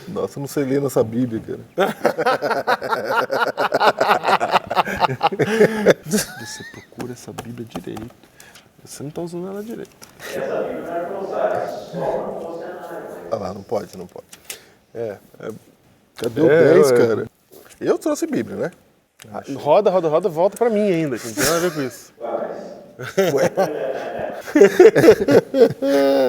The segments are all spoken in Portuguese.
Nossa, eu não sei ler nessa Bíblia, cara. Você procura essa Bíblia direito. Você não está usando ela direito. Essa Bíblia não era pra usar, só não fosse cenário. Ah lá, não pode. Cadê É, o 10, eu- cara? Eu trouxe Bíblia, né? Roda, volta pra mim ainda, que não tem nada a ver com isso.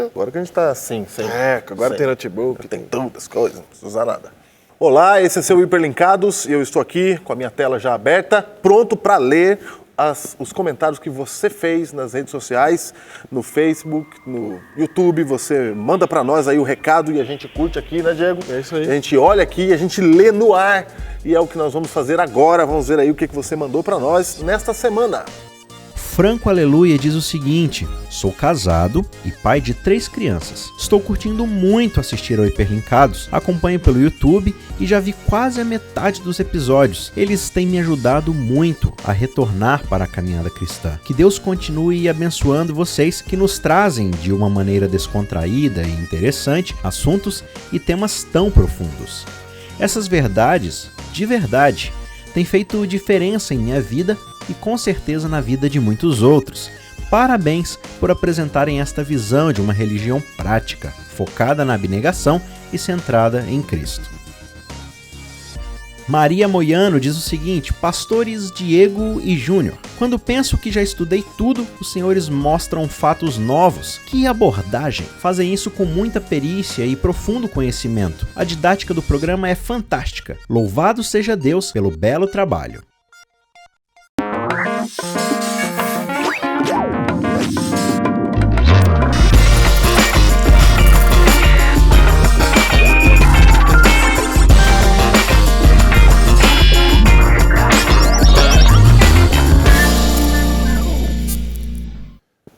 Agora que a gente tá assim, sem... Agora sem- tem notebook. Tem tantas coisas, não precisa usar nada. Olá, esse é seu Hiperlinkados e eu estou aqui com a minha tela já aberta, pronto para ler os comentários que você fez nas redes sociais, no Facebook, no YouTube. Você manda para nós aí o recado e a gente curte aqui, né, Diego? É isso aí. A gente olha aqui, a gente lê no ar e é o que nós vamos fazer agora. Vamos ver aí o que você mandou para nós nesta semana. Franco Aleluia diz o seguinte: sou casado e pai de 3 crianças. Estou curtindo muito assistir ao Hiperlinkados, acompanho pelo YouTube e já vi quase a metade dos episódios. Eles têm me ajudado muito a retornar para a caminhada cristã. Que Deus continue abençoando vocês que nos trazem de uma maneira descontraída e interessante assuntos e temas tão profundos. Essas verdades, de verdade, têm feito diferença em minha vida e com certeza na vida de muitos outros. Parabéns por apresentarem esta visão de uma religião prática, focada na abnegação e centrada em Cristo. Maria Moiano diz o seguinte: pastores Diego e Júnior, quando penso que já estudei tudo, os senhores mostram fatos novos. Que abordagem! Fazem isso com muita perícia e profundo conhecimento. A didática do programa é fantástica. Louvado seja Deus pelo belo trabalho.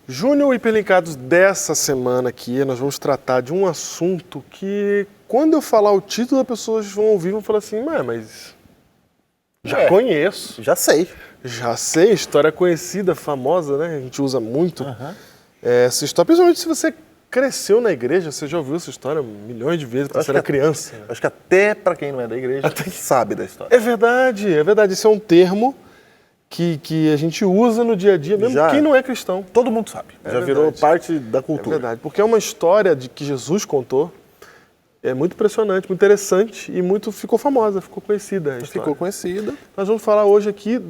Júnior Hiperlinkados, dessa semana aqui, nós vamos tratar de um assunto que, quando eu falar o título, as pessoas vão ouvir e vão falar assim, mas já conheço, Já sei. já sei, história conhecida, famosa, né? A gente usa muito essa história, principalmente se você cresceu na igreja, você já ouviu essa história milhões de vezes quando você era criança. Acho que até para quem não é da igreja, sabe da história. É verdade. Esse é um termo que a gente usa no dia a dia, mesmo Já. quem não é cristão. Todo mundo sabe. Já virou verdade. parte da É cultura. verdade, porque é uma história de que Jesus contou, é muito impressionante, muito interessante e ficou famosa, ficou conhecida a história. Ficou conhecida. Nós vamos falar hoje aqui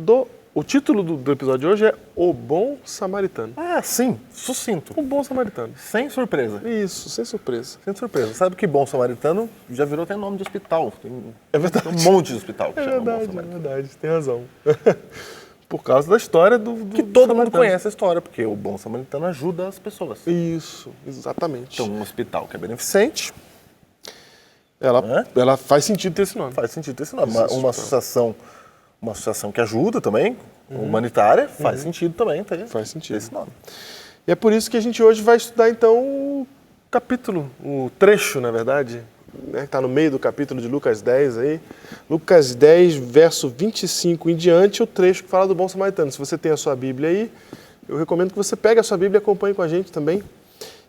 o título do episódio de hoje é O Bom Samaritano. Ah, sim. Sucinto. O Bom Samaritano. Sem surpresa. Isso, sem surpresa. Sem surpresa. Sabe que Bom Samaritano já virou até nome de hospital. É verdade. Tem um monte de hospital que É chama Bom verdade, Samaritano. você tem razão. Por causa da história do Que todo mundo samaritano. conhece a história, porque o Bom Samaritano ajuda as pessoas. Isso, exatamente. Então, um hospital que é beneficente, Ela faz sentido ter esse nome. faz sentido ter esse nome. Uma associação que ajuda também, humanitária, faz sentido também ter Faz sentido. esse nome. E é por isso que a gente hoje vai estudar, então, o capítulo, o trecho, na verdade, né, que está no meio do capítulo de Lucas 10 aí. Lucas 10, verso 25 em diante, o trecho que fala do Bom Samaritano. Se você tem a sua Bíblia aí, eu recomendo que você pegue a sua Bíblia e acompanhe com a gente também.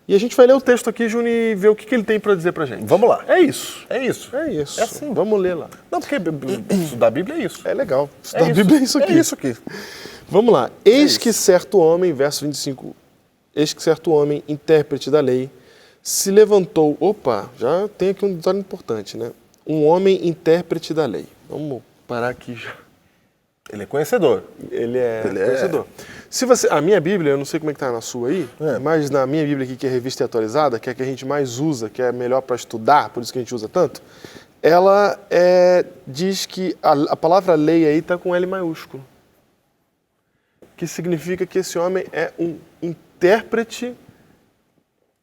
E a gente vai ler o texto aqui, Júnior, e ver o que ele tem para dizer para a gente. Vamos lá. É isso. É isso. É isso. É assim. Vamos ler lá. Não, porque estudar a Bíblia é isso. É legal. Estudar a isso. Bíblia é isso aqui. É isso aqui. Vamos lá. Eis que certo homem, verso 25, eis que certo homem, intérprete da lei, se levantou. Opa, já tem aqui um detalhe importante, né? Um homem intérprete da lei. Vamos parar aqui já. Ele é conhecedor. Ele é Ele é- conhecedor. Se você, a minha Bíblia, eu não sei como é que tá na sua aí, É. mas na minha Bíblia aqui, que é revista e atualizada, que é a que a gente mais usa, que é melhor para estudar, por isso que a gente usa tanto, ela diz que a palavra lei aí está com L maiúsculo. Que significa que esse homem é um intérprete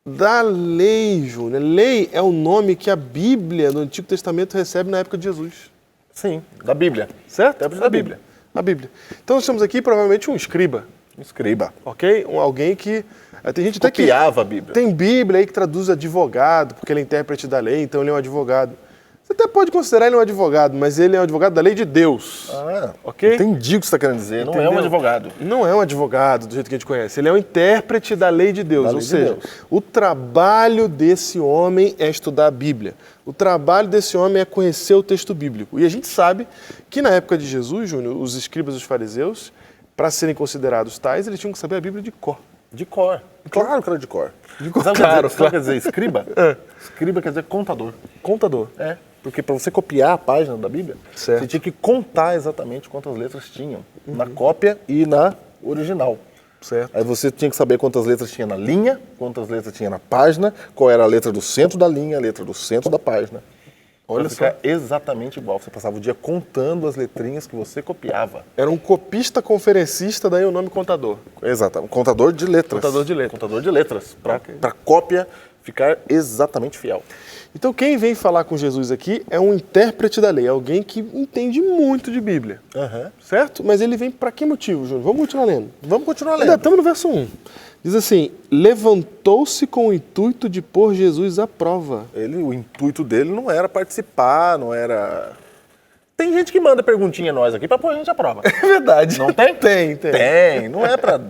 da lei, Júnior. Lei é o nome que a Bíblia do Antigo Testamento recebe na época de Jesus. Sim, da Bíblia. Certo? Intérprete da Bíblia. A Bíblia. Então nós temos aqui provavelmente um escriba, Escriba. ok? Alguém que... Tem gente até que... Copiava a Bíblia. Tem Bíblia aí que traduz advogado, porque ele é intérprete da lei, então ele é um advogado. Você até pode considerar ele um advogado, mas ele é um advogado da lei de Deus. Ok? Entendi o que você está querendo dizer. Não é um Entendeu? advogado. Não é um advogado do jeito que a gente conhece. Ele é um intérprete da lei de Deus. Da Ou lei de seja, Deus. o trabalho desse homem é estudar a Bíblia. O trabalho desse homem é conhecer o texto bíblico. E a gente sabe que na época de Jesus, Júnior, os escribas e os fariseus, para serem considerados tais, eles tinham que saber a Bíblia de cor. De cor. Claro que era de cor. De cor. Sabe Claro, o que quer dizer escriba? Escriba quer dizer contador. Contador. É. Porque para você copiar a página da Bíblia, Certo. você tinha que contar exatamente quantas letras tinham na cópia e na original. Certo. Aí você tinha que saber quantas letras tinha na linha, quantas letras tinha na página, qual era a letra do centro da linha, a letra do centro da página. Olha Pra só. ficar exatamente igual. Você passava o dia contando as letrinhas que você copiava. Era um copista conferencista, daí o nome contador. Exatamente. Contador de letras. Contador de letras. Contador de letras. Para cópia ficar exatamente fiel. Então quem vem falar com Jesus aqui é um intérprete da lei, alguém que entende muito de Bíblia. Certo? Mas ele vem para que motivo, Júnior? Vamos continuar lendo. Vamos continuar Ainda lendo. estamos no verso 1. Diz assim, levantou-se com o intuito de pôr Jesus à prova. O intuito dele não era participar, não era... Tem gente que manda perguntinha a nós aqui pra pôr a gente à prova. É verdade. Não tem? Tem. Tem. Não é pra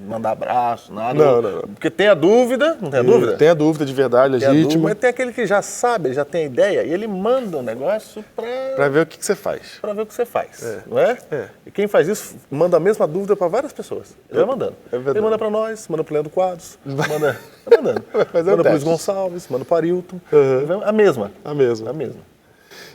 mandar abraço, nada. Não. Porque tem a dúvida, não tem a dúvida? Tem a dúvida de verdade, Tem a dúvida, legítima, mas tem aquele que já sabe, ele já tem a ideia, e ele manda um negócio para ver o que você faz. pra ver o que você faz, não é? E quem faz isso manda a mesma dúvida pra várias pessoas. Ele vai mandando. É verdade. Ele manda pra nós, manda pro Leandro Quadros, vai mandando. fazer um Manda pro Luiz teste. Gonçalves, manda pro Arilton. Uhum. A mesma. A mesma. A mesma.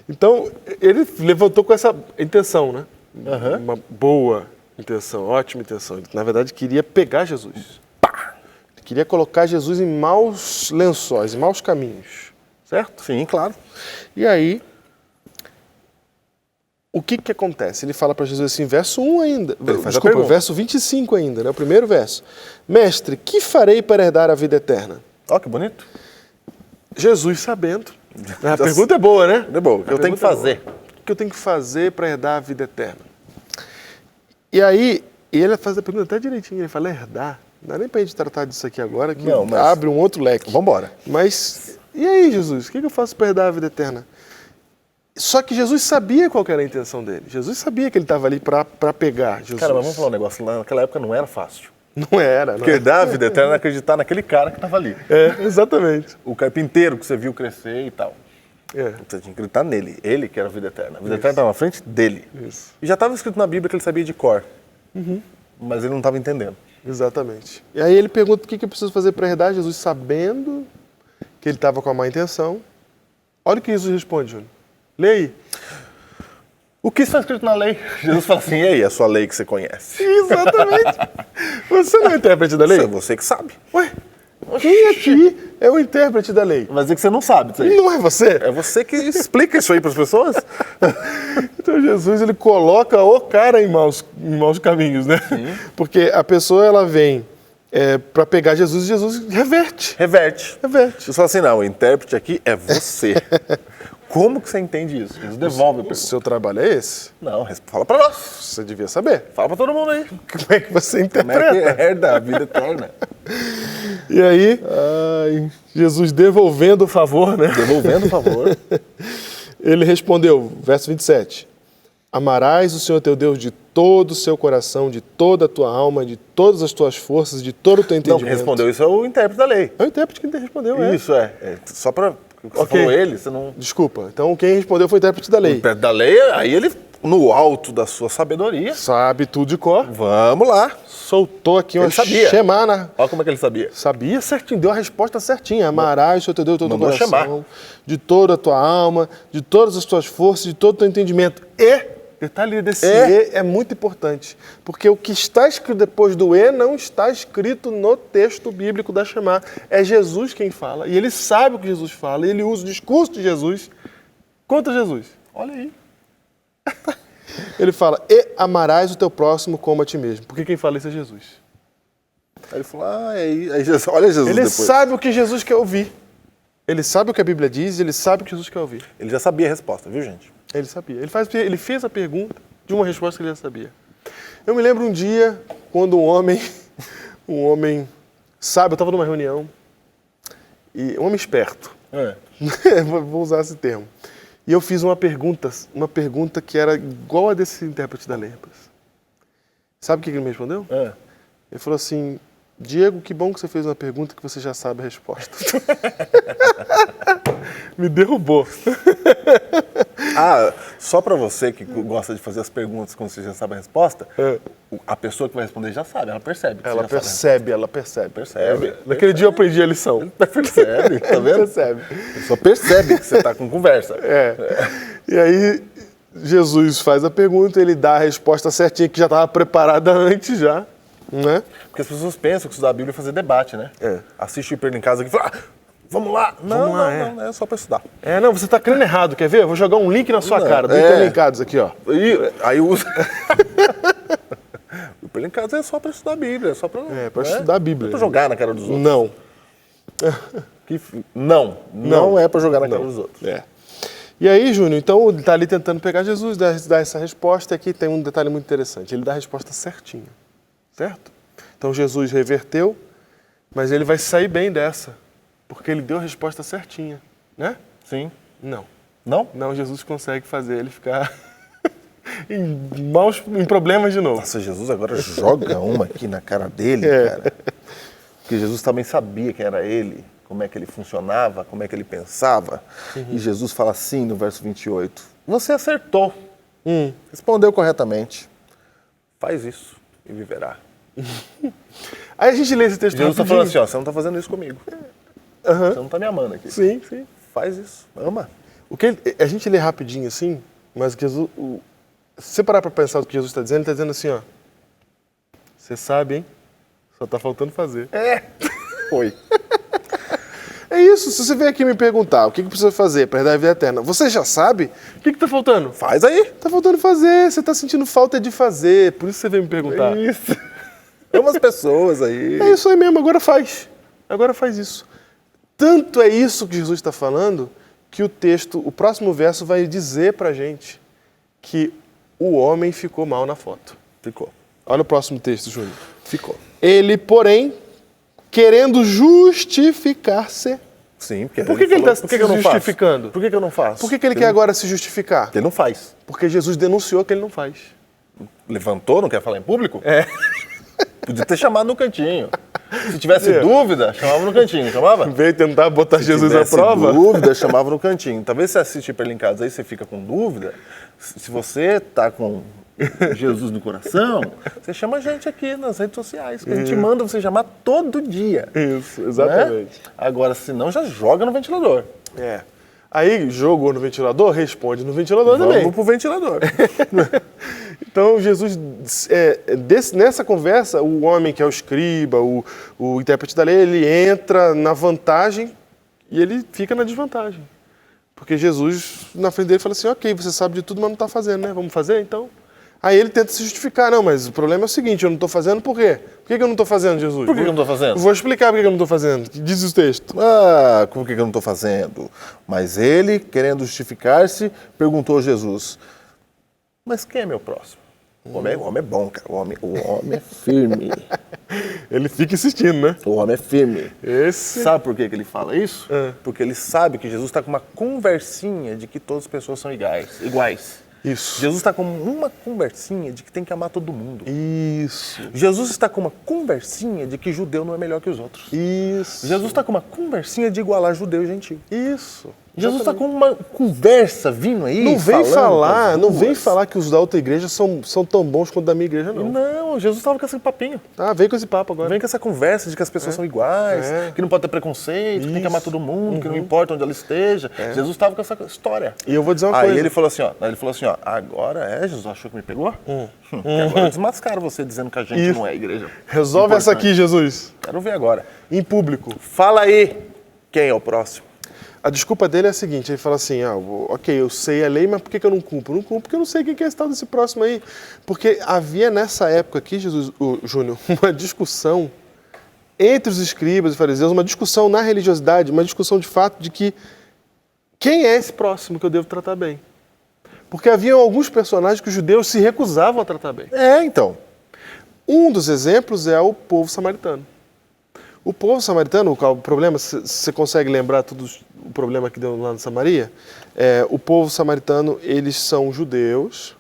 Então, ele levantou com essa intenção, né? Aham. Uma boa intenção, ótima intenção. Ele, na verdade, queria pegar Jesus. Ele queria colocar Jesus em maus lençóis, em maus caminhos. Certo? Sim, claro. E aí, o que acontece? Ele fala para Jesus assim, verso 1 ainda. faz a Desculpa, pergunta. verso 25 ainda, né? O primeiro verso. Mestre, que farei para herdar a vida eterna? Ó, que bonito. Jesus sabendo. A pergunta é boa, né? É bom, o que eu tenho que fazer? O que eu tenho que fazer para herdar a vida eterna? E aí, ele faz a pergunta até direitinho, ele fala, herdar? Não dá nem para a gente tratar disso aqui agora, que Não, mas- abre um outro leque. Vamos embora. Mas, e aí, Jesus, o que eu faço para herdar a vida eterna? Só que Jesus sabia qual que era a intenção dele. Jesus sabia que ele estava ali para pegar Jesus. Cara, mas vamos falar um negócio, lá naquela época não era fácil. Não era, não Porque era. dar a vida eterna é acreditar naquele cara que estava ali. É, exatamente. O carpinteiro que você viu crescer e tal. É. Você tinha que acreditar nele. Ele que era a vida eterna. A vida eterna estava na frente dele. Isso. E já estava escrito na Bíblia que ele sabia de cor. Mas ele não estava entendendo. Exatamente. E aí ele pergunta o que eu preciso fazer para herdar, Jesus sabendo que ele estava com a má intenção. Olha o que Jesus responde, Júnior. Lê aí. O que está escrito na lei? Jesus fala assim, e aí, a sua lei que você conhece? Exatamente. Você não é intérprete da lei? Isso é você que sabe. Ué, quem aqui é o intérprete da lei? Vai dizer que você não sabe disso aí. Não é você? É você que explica isso aí para as pessoas. Então Jesus, ele coloca o cara em maus caminhos, né? Porque a pessoa, ela vem para pegar Jesus e Jesus reverte. Reverte. Reverte. Jesus fala assim, não, o intérprete aqui é você. Como que você entende isso? Jesus devolve a O pergunta. seu trabalho é esse? Não, fala para nós. Você devia saber. Fala para todo mundo aí. Como é que você Como é que interpreta? herda a vida eterna? E aí, Jesus devolvendo o favor, né? Devolvendo o favor. Ele respondeu, verso 27, amarás o Senhor teu Deus de todo o seu coração, de toda a tua alma, de todas as tuas forças, de todo o teu Não, entendimento. quem respondeu isso é o intérprete da lei. É o intérprete que respondeu, é. Isso, só para... Você Ok. falou ele, você não... Desculpa, então quem respondeu foi o intérprete da O lei. intérprete da lei, aí ele, no alto da sua sabedoria, Sabe tudo de cor, vamos lá. soltou aqui uma Ele sabia. Shemana. Olha como é que ele sabia. Sabia certinho, deu a resposta certinha. Amarás o Senhor teu Deus de todo o Mandou coração, de toda a tua alma, de todas as tuas forças, de todo o teu entendimento. E, detalhe desse é muito importante, porque o que está escrito depois do E não está escrito no texto bíblico da Shema. É Jesus quem fala, e ele sabe o que Jesus fala, e ele usa o discurso de Jesus contra Jesus. Olha aí. Ele fala, e amarás o teu próximo como a ti mesmo, porque quem fala isso é Jesus. Aí ele falou, Jesus, olha Jesus Ele depois. sabe o que Jesus quer ouvir. Ele sabe o que a Bíblia diz, ele sabe o que Jesus quer ouvir. Ele já sabia a resposta, viu, gente? Ele sabia. Ele fez a pergunta de uma resposta que ele já sabia. Eu me lembro um dia, quando um homem sabe, eu estava numa reunião, e um homem esperto, vou usar esse termo, E eu fiz uma pergunta que era igual a desse intérprete da lei. Sabe o que ele me respondeu? Ele falou assim, Diego, que bom que você fez uma pergunta que você já sabe a resposta. Me derrubou. Só pra você que gosta de fazer as perguntas quando você já sabe a resposta, a pessoa que vai responder já sabe, ela percebe. Que Ela você já percebe. Percebe. Naquele dia eu aprendi a lição. Percebe, tá vendo? Percebe. A pessoa percebe que você tá com conversa. E aí, Jesus faz a pergunta, ele dá a resposta certinha, que já estava preparada antes já, né? Porque as pessoas pensam que estudar a Bíblia é fazer debate, né? Assiste o Hiper em casa aqui e fala, vamos lá. Não, é só pra estudar. Não, você tá crendo errado, quer ver? Eu vou jogar um link na sua cara, do Hiperlinkados aqui, ó. Aí usa... O Hiperlinkados é só pra estudar a Bíblia, é só pra... pra estudar a Bíblia. Não é pra jogar na cara dos outros. Não. Não é pra jogar na cara dos outros. E aí, Júnior, então ele tá ali tentando pegar Jesus, dar essa resposta, e aqui tem um detalhe muito interessante, ele dá a resposta certinha, certo? Então Jesus reverteu, mas ele vai sair bem dessa, porque ele deu a resposta certinha, né? Sim. Não? Não, Jesus consegue fazer ele ficar em problemas de novo. Nossa, Jesus agora joga uma aqui na cara dele, cara. Porque Jesus também sabia quem era ele, como é que ele funcionava, como é que ele pensava. E Jesus fala assim no verso 28, você acertou, respondeu corretamente, faz isso e viverá. Aí a gente lê esse texto Jesus está rapidinho. falando assim, ó, você não está fazendo isso comigo. Você não está me amando aqui. Sim. Faz isso, ama. A gente lê rapidinho assim, mas Jesus, se você parar para pensar o que Jesus está dizendo, ele está dizendo assim, ó, você sabe, hein? Só está faltando fazer. Foi. É isso, se você vier aqui me perguntar o que precisa fazer para herdar a vida eterna, você já sabe? O que está faltando? Faz aí. Está faltando fazer, você está sentindo falta de fazer, por isso você veio me perguntar. É isso. Tem umas pessoas aí. É isso aí mesmo, agora faz isso. Tanto é isso que Jesus está falando, que o próximo verso vai dizer pra gente que o homem ficou mal na foto. Ficou. Olha o próximo texto, Júnior. Ficou. Ele, porém, querendo justificar-se. Sim, porque Por que ele está se justificando? Por que eu não faço? Por que ele quer agora se justificar? Porque ele não faz. Porque Jesus denunciou que ele não faz. Levantou, não quer falar em público? Podia ter chamado no cantinho. Se tivesse dúvida, chamava no cantinho, chamava? Veio tentar botar Jesus à prova? Se tivesse dúvida, chamava no cantinho. Talvez você assiste Hiperlinkados aí, você fica com dúvida. Se você tá com Jesus no coração, você chama a gente aqui nas redes sociais, que a gente manda você chamar todo dia. Isso, exatamente. Né? Agora, se não, já joga no ventilador. Aí, jogou no ventilador, responde no ventilador também. Vamos pro ventilador. Então, Jesus, nessa conversa, o homem que é o escriba, o intérprete da lei, ele entra na vantagem e ele fica na desvantagem. Porque Jesus, na frente dele, fala assim, ok, você sabe de tudo, mas não está fazendo, né? Vamos fazer, então? Aí ele tenta se justificar. Não, mas o problema é o seguinte, eu não estou fazendo por quê? Por que eu não estou fazendo, Jesus? Por que eu não estou fazendo? Vou explicar por que eu não estou fazendo. Diz o texto. Por que eu não estou fazendo? Mas ele, querendo justificar-se, perguntou a Jesus, mas quem é meu próximo? O homem é bom, cara. O homem é firme. Ele fica insistindo, né? O homem é firme. Esse... Sabe por que ele fala isso? Porque ele sabe que Jesus está com uma conversinha de que todas as pessoas são iguais. Isso. Jesus está com uma conversinha de que tem que amar todo mundo. Isso. Jesus está com uma conversinha de que judeu não é melhor que os outros. Isso. Jesus está com uma conversinha de igualar judeu e gentil. Isso. Jesus está com uma conversa vindo aí. Não vem falar que os da outra igreja são tão bons quanto da minha igreja, não. Não, Jesus estava com esse papinho. Vem com esse papo agora. Vem com essa conversa de que as pessoas são iguais, que não pode ter preconceito, que tem que amar todo mundo, que não importa onde ela esteja. Jesus estava com essa história. E eu vou dizer uma coisa. Aí ele falou assim, ó, agora Jesus achou que me pegou? Agora desmascaram você dizendo que a gente não é igreja. Resolve essa aqui, Jesus. Quero ver agora. Em público. Fala aí quem é o próximo. A desculpa dele é a seguinte, ele fala assim, ok, eu sei a lei, mas por que eu não cumpro? Não cumpro porque eu não sei quem que é esse tal desse próximo aí. Porque havia nessa época aqui, Júnior, uma discussão entre os escribas e fariseus, uma discussão na religiosidade, uma discussão de fato de que quem é esse próximo que eu devo tratar bem? Porque haviam alguns personagens que os judeus se recusavam a tratar bem. Então. Um dos exemplos é o povo samaritano. O povo samaritano, o problema, você consegue lembrar todos o problema que deu lá na Samaria? O povo samaritano, eles são judeus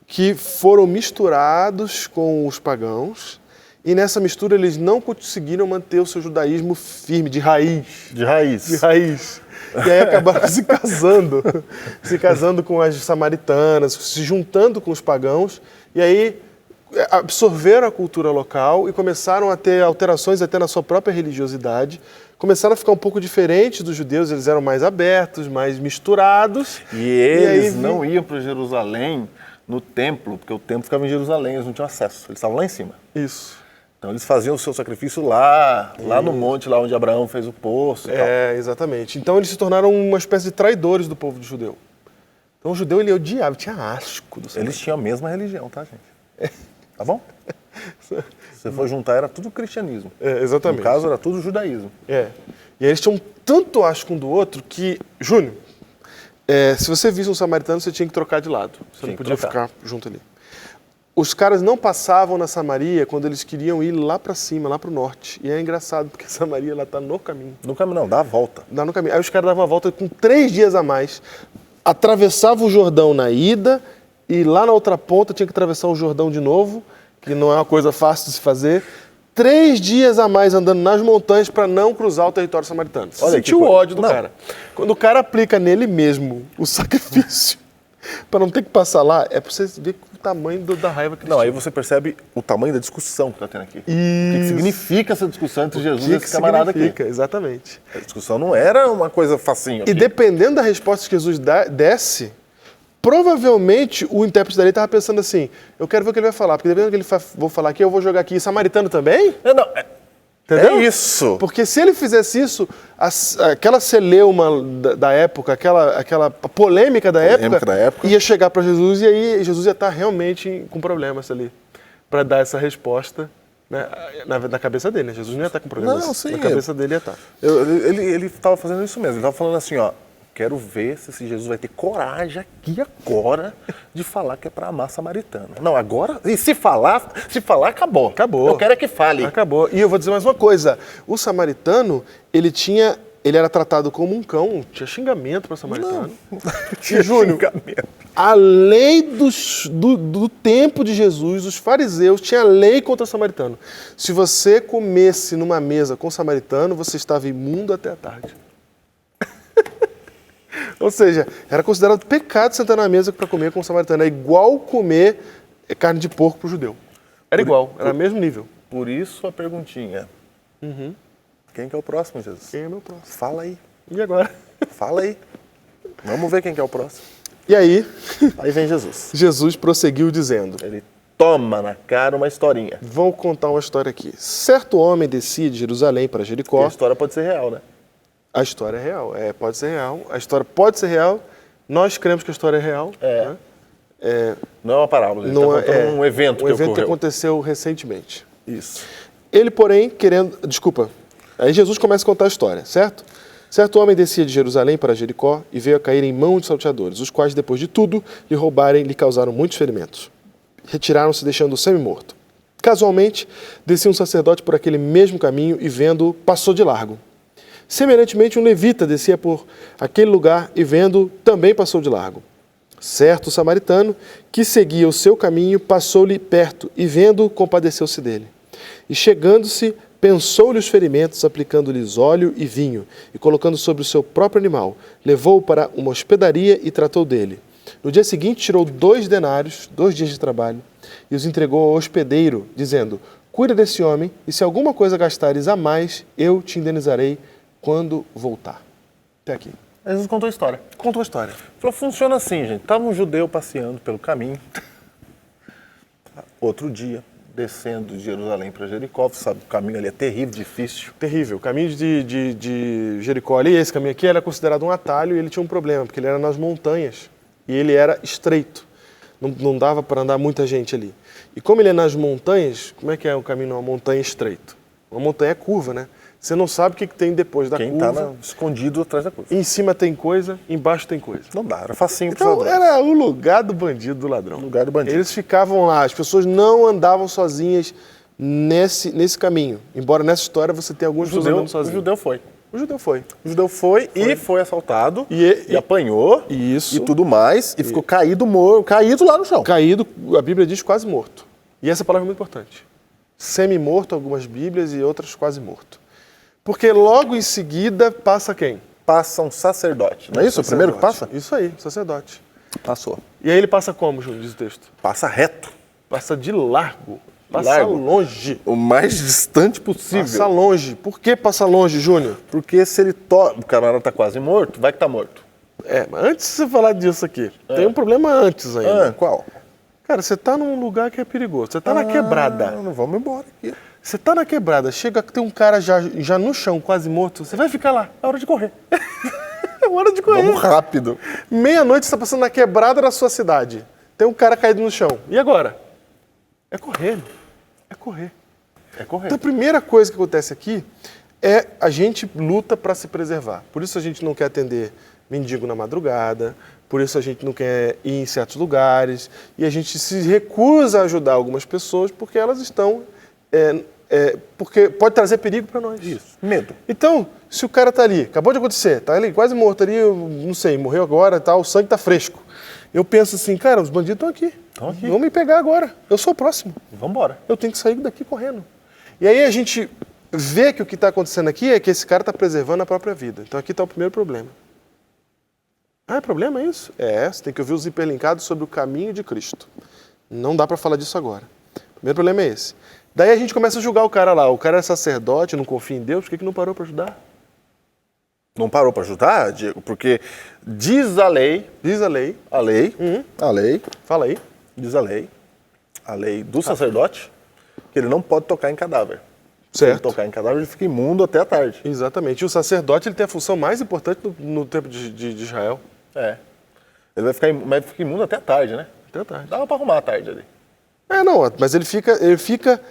que foram misturados com os pagãos e nessa mistura eles não conseguiram manter o seu judaísmo firme, de raiz. De raiz. De raiz. E aí acabaram se casando com as samaritanas, se juntando com os pagãos, e aí absorveram a cultura local e começaram a ter alterações até na sua própria religiosidade, começaram a ficar um pouco diferentes dos judeus, eles eram mais abertos, mais misturados. E eles não iam para Jerusalém no templo, porque o templo ficava em Jerusalém, eles não tinham acesso, eles estavam lá em cima. Isso. Então eles faziam o seu sacrifício lá no monte, lá onde Abraão fez o poço e tal. Exatamente. Então eles se tornaram uma espécie de traidores do povo judeu. Então o judeu, ele odiava, tinha asco do Senhor. Eles tinham a mesma religião, tá, gente? Tá bom? Se você for juntar, era tudo cristianismo. Exatamente. No caso, era tudo judaísmo. E aí eles tinham tanto asco um do outro que, Júnior, se você visse um samaritano, você tinha que trocar de lado. Você não podia ficar junto ali. Os caras não passavam na Samaria quando eles queriam ir lá para cima, lá para o norte. E é engraçado, porque a Samaria ela tá no caminho. No caminho não, dá a volta. Dá no caminho. Aí os caras davam a volta com 3 dias a mais. Atravessavam o Jordão na ida e lá na outra ponta tinha que atravessar o Jordão de novo, que não é uma coisa fácil de se fazer. 3 dias a mais andando nas montanhas para não cruzar o território samaritano. Você sentiu o ódio do cara. Quando o cara aplica nele mesmo o sacrifício para não ter que passar lá, é para você ver o tamanho da raiva que ele Não, tinha. aí você percebe o tamanho da discussão que está tendo aqui. O que significa essa discussão entre Jesus e esse camarada aqui? Exatamente. A discussão não era uma coisa facinho. E dependendo da resposta que Jesus desse, provavelmente o intérprete da lei estava pensando assim, eu quero ver o que ele vai falar, porque dependendo do que ele vou falar aqui, eu vou jogar aqui samaritano também? Entendeu? É isso. Porque se ele fizesse isso, aquela celeuma da época, aquela polêmica da época, ia chegar para Jesus e aí Jesus ia estar realmente com problemas ali, para dar essa resposta, né, na cabeça dele. Né? Jesus não ia estar com problemas. Não, sim, na cabeça dele ia estar. Ele estava fazendo isso mesmo. Ele estava falando assim, ó, quero ver se esse Jesus vai ter coragem aqui agora de falar que é para amar samaritano. Não, agora, e se falar, acabou. Acabou. Eu quero é que fale. Acabou. E eu vou dizer mais uma coisa. O samaritano, ele era tratado como um cão, tinha xingamento para samaritano. Tinha xingamento. A lei do tempo de Jesus, os fariseus, tinha lei contra o samaritano. Se você comesse numa mesa com samaritano, você estava imundo até a tarde. Ou seja, era considerado pecado sentar na mesa para comer com o samaritano. É igual comer carne de porco para o judeu. Era igual, era o mesmo nível. Por isso a perguntinha. Quem que é o próximo, Jesus? Quem é meu próximo? Fala aí. E agora? Fala aí. Vamos ver quem que é o próximo. E aí? Aí vem Jesus. Jesus prosseguiu dizendo. Ele toma na cara uma historinha. Vou contar uma história aqui. Certo homem descia de Jerusalém para Jericó. E a história pode ser real, né? A história é real, pode ser real. A história pode ser real. Nós cremos que a história é real. Né? Não é uma parábola, ele Não está contando um evento um que evento ocorreu. que aconteceu recentemente. Isso. Ele, porém, aí Jesus começa a contar a história, certo? Certo homem descia de Jerusalém para Jericó e veio a cair em mãos de salteadores, os quais, depois de tudo, lhe roubarem e lhe causaram muitos ferimentos. Retiraram-se, deixando-o semi-morto. Casualmente, descia um sacerdote por aquele mesmo caminho e, vendo-o, passou de largo. Semelhantemente, um levita descia por aquele lugar e, vendo, também passou de largo. Certo samaritano, que seguia o seu caminho, passou-lhe perto e, vendo, compadeceu-se dele. E, chegando-se, pensou-lhe os ferimentos, aplicando-lhes óleo e vinho, e colocando sobre o seu próprio animal, levou-o para uma hospedaria e tratou dele. No dia seguinte, tirou 2 denários, 2 dias de trabalho, e os entregou ao hospedeiro, dizendo, cuida desse homem, e se alguma coisa gastares a mais, eu te indenizarei quando voltar. Até aqui. Jesus contou a história. Contou a história. Falou, funciona assim, gente. Estava um judeu passeando pelo caminho. Outro dia, descendo de Jerusalém para Jericó. Sabe, o caminho ali é terrível, difícil. Terrível. O caminho de Jericó ali, esse caminho aqui, era considerado um atalho e ele tinha um problema, porque ele era nas montanhas. E ele era estreito. Não dava para andar muita gente ali. E como ele é nas montanhas, como é que é o caminho numa montanha estreito? Uma montanha é curva, né? Você não sabe o que tem depois da curva. Quem está escondido atrás da curva. Em cima tem coisa, embaixo tem coisa. Não dá, era facinho para Então era o lugar do bandido, do ladrão. Lugar do bandido. Eles ficavam lá, as pessoas não andavam sozinhas nesse caminho. Embora nessa história você tenha alguns pessoas andando sozinhos. O judeu foi. O judeu foi. O judeu foi e foi assaltado E apanhou Isso. e tudo mais e ficou caído lá no chão. Caído, a Bíblia diz quase morto. E essa palavra é muito importante. Semi-morto, algumas Bíblias, e outras quase morto. Porque logo em seguida passa quem? Passa um sacerdote. Não é isso? O primeiro que passa? Isso aí, sacerdote. Passou. E aí ele passa como, Júnior, diz o texto? Passa reto. Passa de largo. Passa Largo. longe. O mais distante possível. Passa longe. Por que passa longe, Júnior? Porque se ele o camarada tá quase morto, vai que tá morto. Mas antes de você falar disso aqui, tem um problema antes ainda. Qual? Cara, você tá num lugar que é perigoso. Você tá na quebrada. Não, vamos embora aqui. Você tá na quebrada, chega que tem um cara já no chão, quase morto, você vai ficar lá. É hora de correr. É hora de correr. Vamos rápido. Meia-noite você tá passando na quebrada da sua cidade. Tem um cara caído no chão. E agora? É correr. É correr. É correr. Então a primeira coisa que acontece aqui é a gente luta para se preservar. Por isso a gente não quer atender mendigo na madrugada, por isso a gente não quer ir em certos lugares, e a gente se recusa a ajudar algumas pessoas porque elas estão... porque pode trazer perigo para nós. Isso. Medo. Então, se o cara tá ali, acabou de acontecer, tá ali quase morto ali, eu não sei, morreu agora, tá, o sangue tá fresco. Eu penso assim, cara, os bandidos estão aqui. Vão me pegar agora. Eu sou o próximo. Vamos embora. Eu tenho que sair daqui correndo. E aí a gente vê que o que está acontecendo aqui é que esse cara está preservando a própria vida. Então aqui está o primeiro problema. É problema isso? Você tem que ouvir os hiperlinkados sobre o caminho de Cristo. Não dá para falar disso agora. O primeiro problema é esse. Daí a gente começa a julgar o cara lá. O cara é sacerdote, não confia em Deus, por que não parou para ajudar? Não parou para ajudar, Diego? Porque diz a lei... Diz a lei. A lei... Fala aí. Diz a lei do sacerdote, que ele não pode tocar em cadáver. Se ele Certo. tocar em cadáver, ele fica imundo até a tarde. Exatamente. E o sacerdote ele tem a função mais importante no tempo de Israel. Ele vai ficar imundo até a tarde, né? Até a tarde. Dava para arrumar a tarde ali. Não, mas ele fica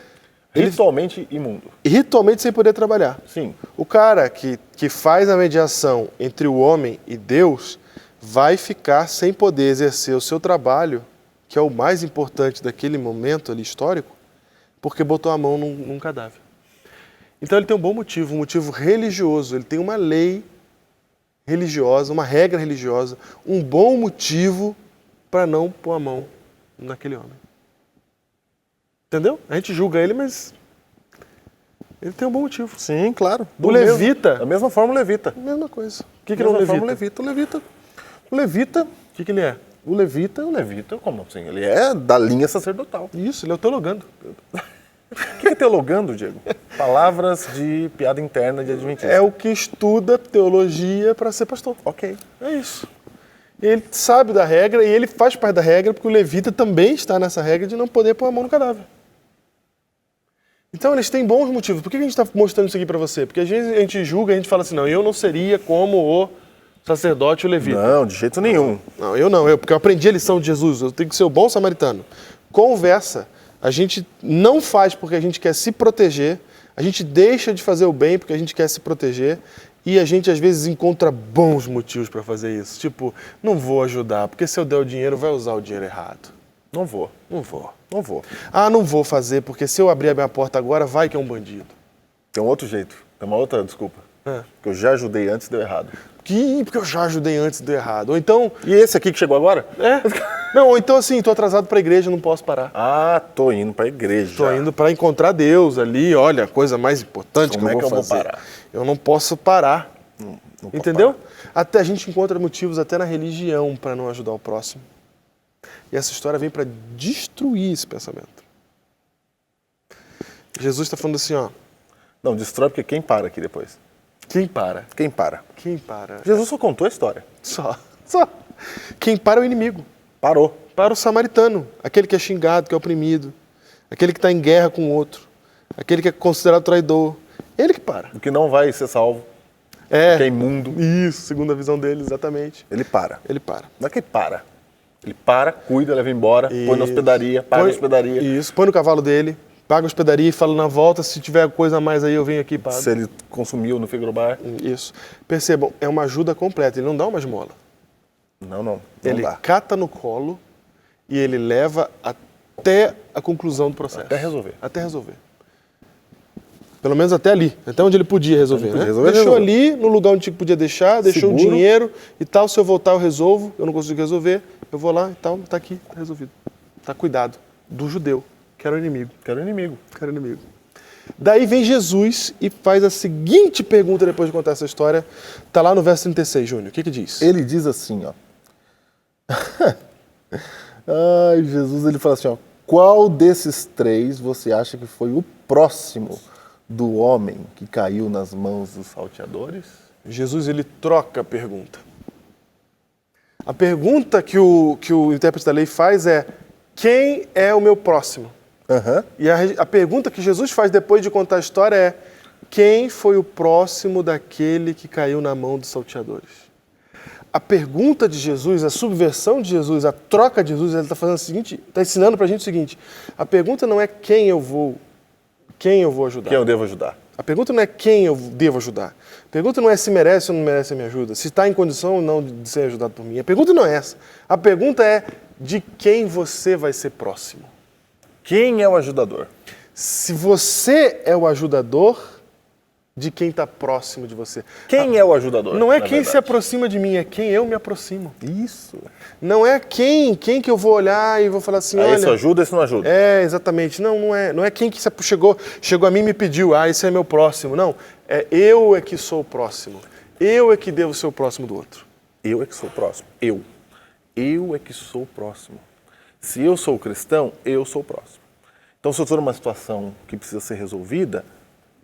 Ritualmente imundo. ritualmente sem poder trabalhar. Sim. O cara que faz a mediação entre o homem e Deus vai ficar sem poder exercer o seu trabalho, que é o mais importante daquele momento ali histórico, porque botou a mão num cadáver. Então ele tem um bom motivo, um motivo religioso. Ele tem uma lei religiosa, uma regra religiosa, um bom motivo para não pôr a mão naquele homem. Entendeu? A gente julga ele, mas ele tem um bom motivo. Sim, claro. O levita... Da mesma forma o levita. Mesma coisa. O que Da é um mesma levita? forma, o levita, O que ele é? o levita, como assim? Ele é da linha sacerdotal. Isso, ele é o teologando. O que é teologando, Diego? Palavras de piada interna de adventista. É o que estuda teologia para ser pastor. Ok. É isso. Ele sabe da regra e ele faz parte da regra porque o levita também está nessa regra de não poder pôr a mão no cadáver. Então eles têm bons motivos. Por que a gente está mostrando isso aqui para você? Porque às vezes a gente julga, a gente fala assim, não, eu não seria como o sacerdote e o levita. Não, de jeito nenhum. Não, porque eu aprendi a lição de Jesus, eu tenho que ser o bom samaritano. Conversa, a gente não faz porque a gente quer se proteger, a gente deixa de fazer o bem porque a gente quer se proteger e a gente às vezes encontra bons motivos para fazer isso. Tipo, não vou ajudar, porque se eu der o dinheiro, vai usar o dinheiro errado. Não vou. Não vou. Não vou. Não vou fazer, porque se eu abrir a minha porta agora, vai que é um bandido. Tem um outro jeito. Tem uma outra desculpa. É. Que eu já ajudei antes e deu errado. Porque eu já ajudei antes e deu errado. Ou então... E esse aqui que chegou agora? Não, ou então assim, tô atrasado pra igreja, não posso parar. Tô indo pra igreja. Tô indo para encontrar Deus ali, olha, a coisa mais importante Como que eu vou fazer. parar? Eu não posso parar. Não posso Entendeu? parar. Até a gente encontra motivos até na religião para não ajudar o próximo. E essa história vem para destruir esse pensamento. Jesus está falando assim, Não, destrói porque quem para aqui depois? quem para? Quem para? Quem para? Jesus só contou a história. Só. Quem para é o inimigo. Parou. Para o samaritano, aquele que é xingado, que é oprimido, aquele que está em guerra com o outro, aquele que é considerado traidor. Ele que para. O que não vai ser salvo, que é imundo. Isso, segundo a visão dele, exatamente. Ele para. Ele para. Não é que ele para. Ele para, cuida, leva embora, põe na hospedaria, paga a hospedaria. Isso, põe no cavalo dele, paga a hospedaria e fala na volta, se tiver coisa a mais aí eu venho aqui e pago. Se ele consumiu no frigobar. Isso. Percebam, é uma ajuda completa, ele não dá uma esmola. Não Ele dá. cata no colo e ele leva até a conclusão do processo. Até resolver. Até resolver. Pelo menos até ali, até onde ele podia resolver. Podia né? resolver, Deixou resolve. ali, no lugar onde podia deixar, deixou um Seguro. dinheiro e tal. Se eu voltar, eu resolvo. Eu não consigo resolver, eu vou lá e tal. Tá aqui, tá resolvido. Tá cuidado do judeu, que era o inimigo. Quero inimigo. Que era o inimigo. Daí vem Jesus e faz a seguinte pergunta depois de contar essa história. Tá lá no verso 36, Júnior. O que diz? Ele diz assim, ó. Ai, Jesus, ele fala assim, ó. Qual desses três você acha que foi o próximo do homem que caiu nas mãos dos salteadores? Jesus, ele troca a pergunta. A pergunta que o intérprete da lei faz é: quem é o meu próximo? Aham. E a pergunta que Jesus faz depois de contar a história é: quem foi o próximo daquele que caiu na mão dos salteadores? A pergunta de Jesus, a subversão de Jesus, a troca de Jesus, ele está fazendo o seguinte, está ensinando para a gente o seguinte: a pergunta não é quem eu vou ajudar. Quem eu devo ajudar? A pergunta não é quem eu devo ajudar. A pergunta não é se merece ou não merece a minha ajuda, se está em condição ou não de ser ajudado por mim. A pergunta não é essa. A pergunta é de quem você vai ser próximo. Quem é o ajudador? Se você é o ajudador, de quem está próximo de você. Quem é o ajudador? Não é na quem se verdade? aproxima de mim, é quem eu me aproximo. Isso. Não é quem que eu vou olhar e vou falar assim, olha... Esse ajuda, esse não ajuda. É, exatamente. Não é quem que chegou a mim e me pediu, esse é meu próximo. Não, eu é que sou o próximo. Eu é que devo ser o próximo do outro. Eu é que sou o próximo. Eu é que sou o próximo. Se eu sou cristão, eu sou o próximo. Então, se eu estou numa situação que precisa ser resolvida,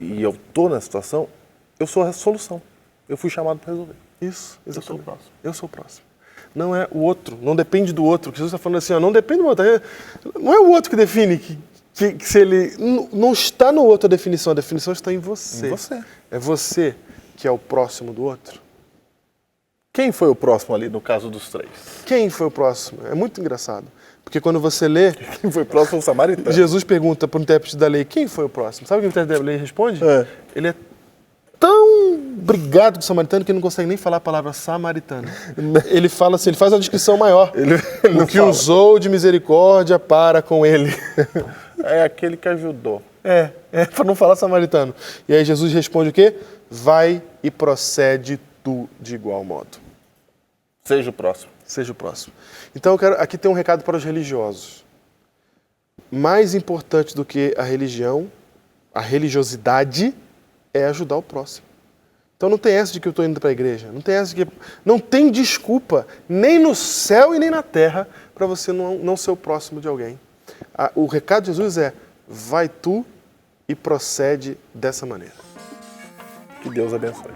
e eu estou nessa situação, eu sou a solução. Eu fui chamado para resolver. Isso, exatamente. Eu sou o próximo. Eu sou o próximo. Não é o outro, não depende do outro. Jesus está falando assim, ó, não depende do outro. Não é o outro que define que se ele... Não está no outro a definição está em você. Em você. É você que é o próximo do outro. Quem foi o próximo ali no caso dos três? Quem foi o próximo? É muito engraçado. Porque quando você lê, Quem foi o próximo foi o samaritano. Jesus pergunta para o intérprete da lei, quem foi o próximo? Sabe o que o intérprete da lei responde? É. Ele é tão brigado com o samaritano que ele não consegue nem falar a palavra samaritano. Ele fala assim, ele faz uma descrição maior. Ele O que usou de misericórdia para com ele. É aquele que ajudou. Para não falar samaritano. E aí Jesus responde o quê? Vai e procede tu de igual modo. Seja o próximo. Seja o próximo. Então eu quero aqui ter um recado para os religiosos. Mais importante do que a religião, a religiosidade, é ajudar o próximo. Então não tem essa de que eu estou indo para a igreja. Não tem essa de que... Não tem desculpa, nem no céu e nem na terra, para você não ser o próximo de alguém. O recado de Jesus é: vai tu e procede dessa maneira. Que Deus abençoe.